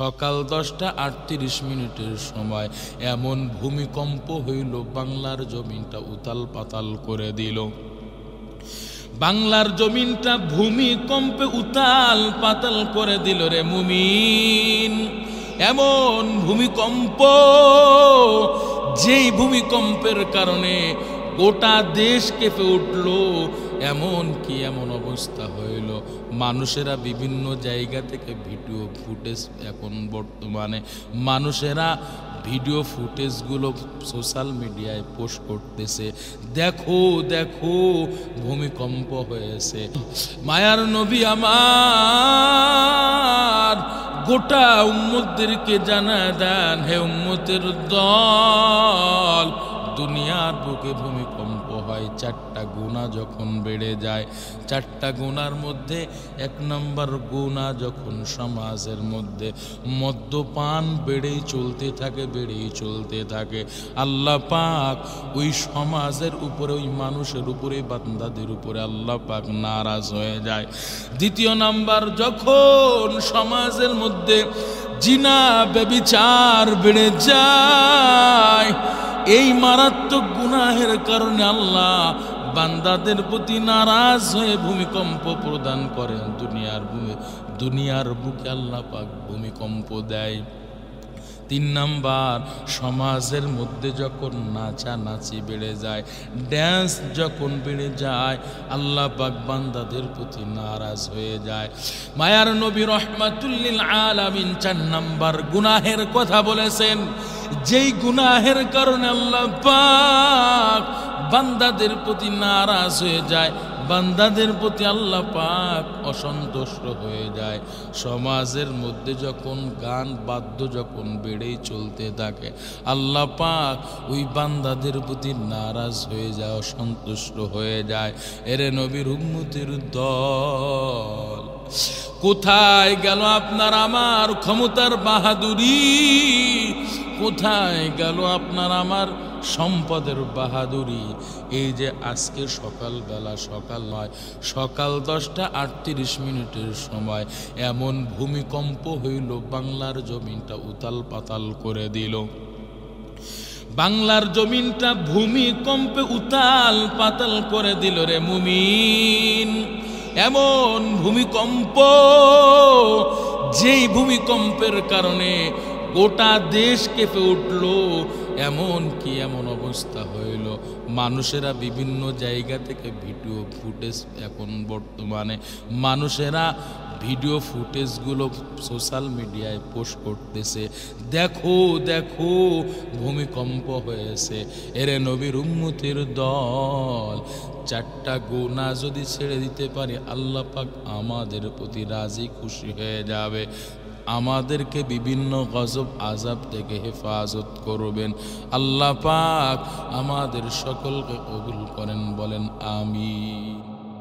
সকাল 10:38 সময় এমন ভূমিকম্প হইল, বাংলার জমিনটা উতাল পাতাল করে দিল। বাংলার জমিনটা ভূমিকম্পে উতাল পাতাল করে দিল রে মুমিন। এমন ভূমিকম্প, যেই ভূমিকম্পের কারণে গোটা দেশ কেঁপে উঠল। এমন অবস্থা হইল, মানুষেরা বিভিন্ন জায়গা থেকে ভিডিও ফুটেজ, এখন বর্তমানে মানুষেরা ভিডিও ফুটেজগুলো সোশ্যাল মিডিয়ায় পোস্ট করতেছে, দেখো দেখো ভূমিকম্প হয়েছে। মায়ার নবী আমার গোটা উম্মতদেরকে জানায় দেন, হে উম্মতের দল, দুনিয়ার বুকে ভূমিকম্প হয় 4টা গুনাহ যখন বেড়ে যায়। 4টা গুনার মধ্যে 1 নম্বর গুনাহ যখন সমাজের মধ্যে মদ্যপান বেড়েই চলতে থাকে, আল্লাহ পাক ওই সমাজের উপরে, ওই মানুষের উপরে, বান্দাদের উপরে আল্লাহ পাক নারাজ হয়ে যায়। 2 নম্বর, যখন সমাজের মধ্যে জিনা ব্যভিচার বেড়ে যায়, এই মারাত্মক গুনাহের কারণে আল্লাহ বান্দাদের প্রতি নারাজ হয়ে ভূমিকম্প প্রদান করেন। দুনিয়ার বুকে আল্লাহ পাক ভূমিকম্প দেয়। 3 নম্বর, সমাজের মধ্যে যখন নাচানাচি বেড়ে যায়, ড্যান্স যখন বেড়ে যায়, আল্লাহ পাক বান্দাদের প্রতি নারাজ হয়ে যায়। মায়ার নবী রহমাতুল লিল আলামিন 4 নম্বর গুনাহের কথা বলেছেন, যেই গুনাহের কারণে আল্লাহ পাক বান্দাদের প্রতি নারাজ হয়ে যায়, বান্দাদের প্রতি আল্লাহ পাক অসন্তুষ্ট হয়ে যায়। সমাজের মধ্যে যখন গান বাদ্য যখন বেড়েই চলতে থাকে, আল্লাহ পাক ওই বান্দাদের প্রতি নারাজ হয়ে যায়, অসন্তুষ্ট হয়ে যায়। এরে নবীর উম্মতের দল, কোথায় গেল আপনার আমার ক্ষমতার বাহাদুরি? কোথায় গেল আপনার আমার সম্পদের বাহাদুরি? এই যে আজকে সকালবেলা, সকাল 10:38 সময় এমন ভূমিকম্প হইল, বাংলার জমিনটা উতাল পাতাল করে দিল। বাংলার জমিনটা ভূমিকম্পে উতাল পাতাল করে দিল রে মুমিন। এমন ভূমিকম্প, যেই ভূমিকম্পের কারণে গোটা দেশ কেঁপে উঠল। এমন অবস্থা হইল, মানুষেরা বিভিন্ন জায়গা থেকে ভিডিও ফুটেজ, এখন বর্তমানে মানুষেরা ভিডিও ফুটেজগুলো সোশ্যাল মিডিয়ায় পোস্ট করতেছে, দেখো দেখো ভূমিকম্প হয়েছে। এরে নবীর উম্মতের দল, 4টা গুনাহ যদি ছেড়ে দিতে পারি, আল্লাহ পাক আমাদের প্রতি রাজি খুশি হয়ে যাবে, আমাদেরকে বিভিন্ন গজব আযাব থেকে হেফাজত করবেন। আল্লাহ পাক আমাদের সকলকে কবুল করেন, বলেন আমিন।